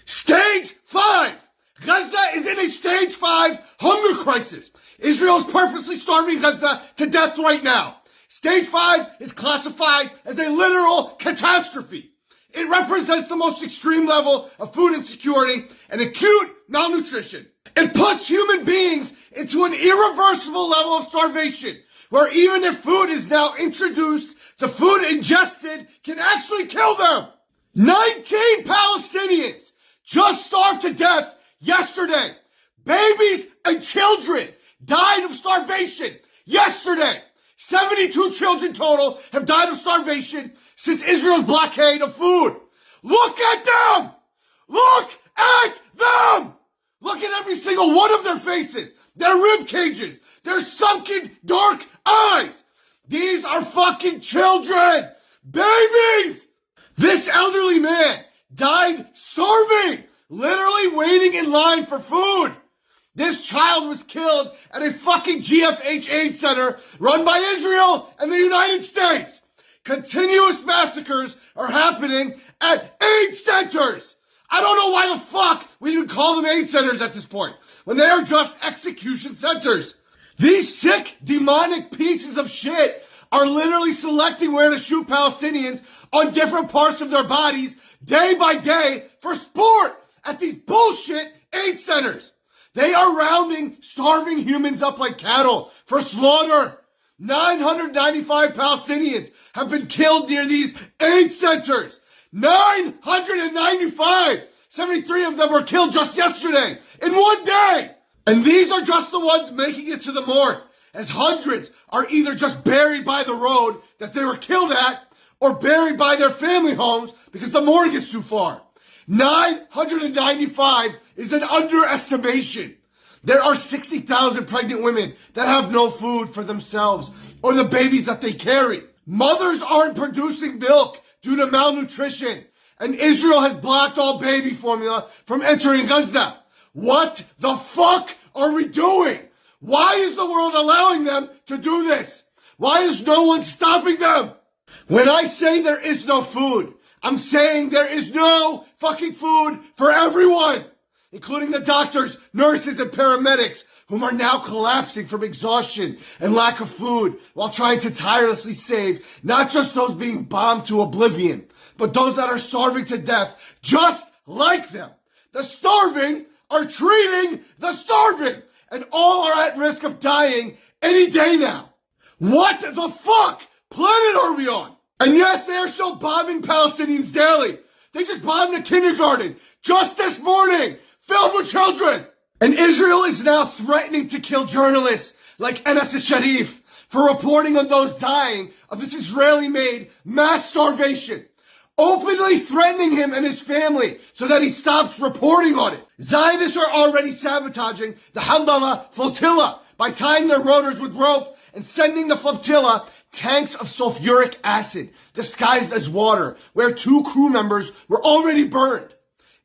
Stage 5! Gaza is in a stage 5 hunger crisis. Israel is purposely starving Gaza to death right now. Stage 5 is classified as a literal catastrophe. It represents the most extreme level of food insecurity and acute malnutrition. It puts human beings into an irreversible level of starvation, where even if food is now introduced, the food ingested can actually kill them. 19 Palestinians just starved to death yesterday. Babies and children died of starvation yesterday. 72 children total have died of starvation since Israel's blockade of food. Look at them! Look at them! Look at every single one of their faces, their rib cages, their sunken dark eyes. These are fucking children! Babies! This elderly man died starving, literally waiting in line for food. This child was killed at a fucking GFH aid center run by Israel and the United States. Continuous massacres are happening at aid centers. I don't know why the fuck we even call them aid centers at this point, when they are just execution centers. These sick, demonic pieces of shit are literally selecting where to shoot Palestinians on different parts of their bodies day by day for sport at these bullshit aid centers. They are rounding starving humans up like cattle for slaughter. 995 Palestinians have been killed near these aid centers. 995! 73 of them were killed just yesterday, in one day! And these are just the ones making it to the morgue, as hundreds are either just buried by the road that they were killed at, or buried by their family homes because the morgue is too far. 995 is an underestimation. There are 60,000 pregnant women that have no food for themselves or the babies that they carry. Mothers aren't producing milk due to malnutrition, and Israel has blocked all baby formula from entering Gaza. What the fuck are we doing? Why is the world allowing them to do this? Why is no one stopping them? When I say there is no food, I'm saying there is no fucking food for everyone, including the doctors, nurses, and paramedics, whom are now collapsing from exhaustion and lack of food while trying to tirelessly save not just those being bombed to oblivion, but those that are starving to death just like them. The starving are treating the starving, and all are at risk of dying any day now. What the fuck planet are we on? And yes, they are still bombing Palestinians daily. They just bombed a kindergarten just this morning, filled with children. And Israel is now threatening to kill journalists like Anas Sharif for reporting on those dying of this Israeli-made mass starvation, openly threatening him and his family so that he stops reporting on it. Zionists are already sabotaging the Hamdallah flotilla by tying their rotors with rope and sending the flotilla tanks of sulfuric acid disguised as water, where 2 crew members were already burned.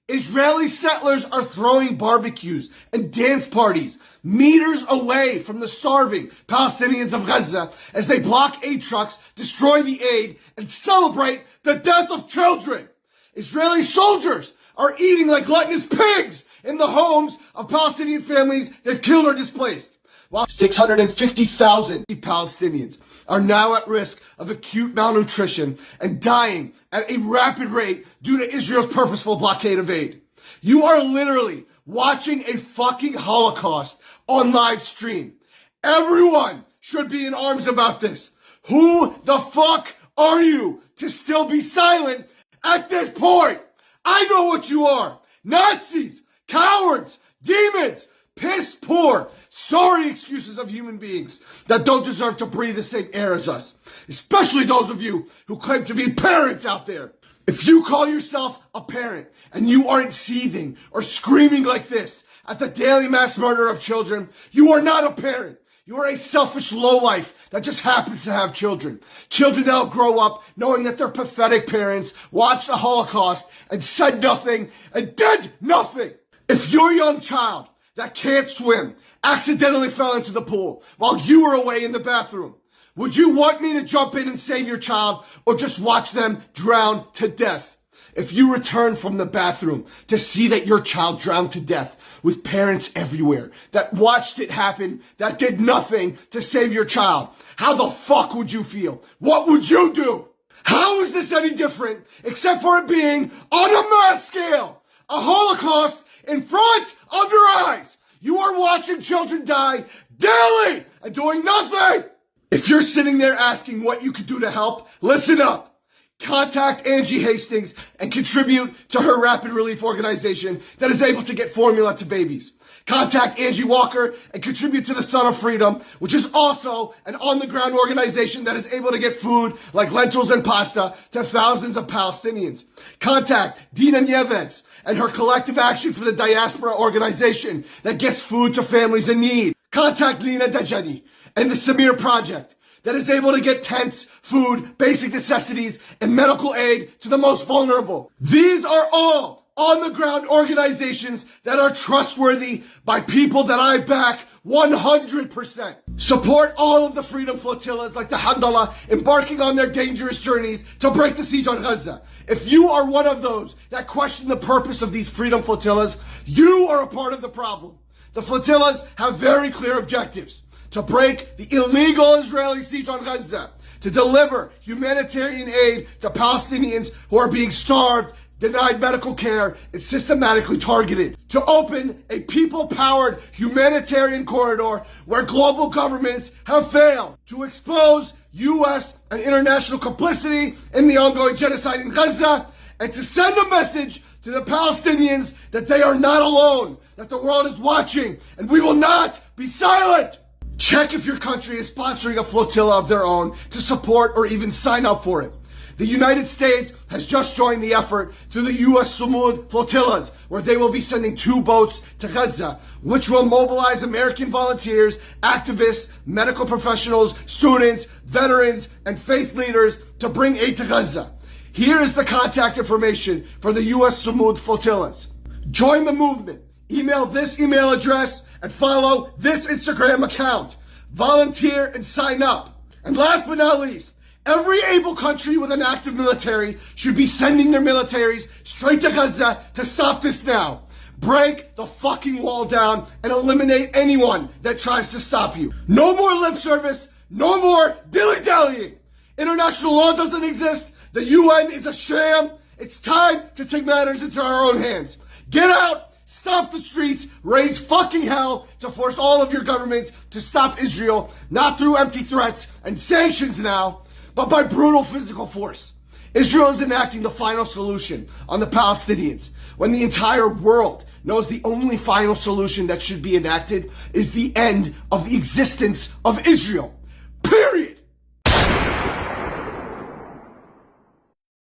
Israeli settlers are throwing barbecues and dance parties meters away from the starving Palestinians of Gaza as they block aid trucks, destroy the aid, and celebrate the death of children. Israeli soldiers are eating like gluttonous pigs in the homes of Palestinian families they've killed or displaced. While 650,000 Palestinians are now at risk of acute malnutrition and dying at a rapid rate due to Israel's purposeful blockade of aid. You are literally watching a fucking Holocaust on live stream. Everyone should be in arms about this. Who the fuck are you to still be silent at this point? I know what you are. Nazis, cowards, demons, piss poor, sorry excuses of human beings that don't deserve to breathe the same air as us. Especially those of you who claim to be parents out there. If you call yourself a parent and you aren't seething or screaming like this at the daily mass murder of children, you are not a parent. You are a selfish lowlife that just happens to have children. Children that'll grow up knowing that their pathetic parents watched the Holocaust and said nothing and did nothing. If your young child that can't swim accidentally fell into the pool while you were away in the bathroom, would you want me to jump in and save your child or just watch them drown to death? If you return from the bathroom to see that your child drowned to death with parents everywhere that watched it happen, that did nothing to save your child, how the fuck would you feel? What would you do? How is this any different except for it being on a mass scale? A Holocaust in front of your eyes. You are watching children die daily and doing nothing. If you're sitting there asking what you could do to help, listen up. Contact Angie Hastings and contribute to her rapid relief organization that is able to get formula to babies. Contact Angie Walker and contribute to the Son of Freedom, which is also an on-the-ground organization that is able to get food like lentils and pasta to thousands of Palestinians. Contact Dina Nieves and her collective action for the diaspora organization that gets food to families in need. Contact Lina Dajani and the Samir Project that is able to get tents, food, basic necessities, and medical aid to the most vulnerable. These are all on-the-ground organizations that are trustworthy by people that I back 100%. Support all of the freedom flotillas like the Hamdallah embarking on their dangerous journeys to break the siege on Gaza. If you are one of those that question the purpose of these freedom flotillas, you are a part of the problem. The flotillas have very clear objectives: to break the illegal Israeli siege on Gaza, to deliver humanitarian aid to Palestinians who are being starved, denied medical care, and systematically targeted, to open a people-powered humanitarian corridor where global governments have failed, to expose U.S. and international complicity in the ongoing genocide in Gaza, and to send a message to the Palestinians that they are not alone, that the world is watching, and we will not be silent. Check if your country is sponsoring a flotilla of their own to support or even sign up for it. The United States has just joined the effort through the U.S. Sumud flotillas, where they will be sending 2 boats to Gaza, which will mobilize American volunteers, activists, medical professionals, students, veterans, and faith leaders to bring aid to Gaza. Here is the contact information for the U.S. Sumud flotillas. Join the movement. Email this email address and follow this Instagram account. Volunteer and sign up. And last but not least, every able country with an active military should be sending their militaries straight to Gaza to stop this now. Break the fucking wall down and eliminate anyone that tries to stop you. No more lip service, no more dilly-dallying. International law doesn't exist. The UN is a sham. It's time to take matters into our own hands. Get out. Stop the streets, raise fucking hell to force all of your governments to stop Israel, not through empty threats and sanctions now, but by brutal physical force. Israel is enacting the final solution on the Palestinians when the entire world knows the only final solution that should be enacted is the end of the existence of Israel. Period.